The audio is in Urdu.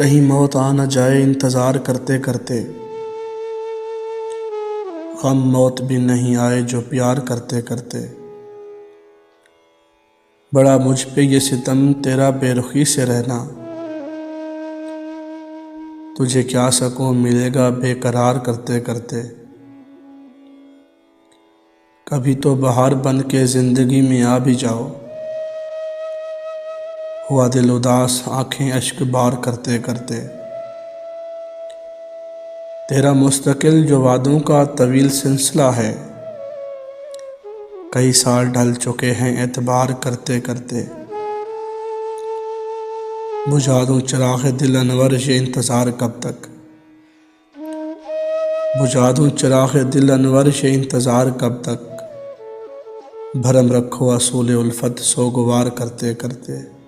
کہیں موت آ نہ جائے انتظار کرتے کرتے، غم موت بھی نہیں آئے جو پیار کرتے کرتے۔ بڑا مجھ پہ یہ ستم تیرا بے رخی سے رہنا، تجھے کیا سکون ملے گا بے قرار کرتے کرتے۔ کبھی تو بہار بن کے زندگی میں آ بھی جاؤ، ہوا دل اداس آنکھیں اشک بار کرتے کرتے۔ تیرا مستقل جو وعدوں کا طویل سلسلہ ہے، کئی سال ڈھل چکے ہیں اعتبار کرتے کرتے۔ بجھا دوں چراغ دل انور یہ انتظار کب تک، بجھا دوں چراغ دل انور یہ انتظار کب تک۔ بھرم رکھو اصول الفت سوگوار کرتے کرتے۔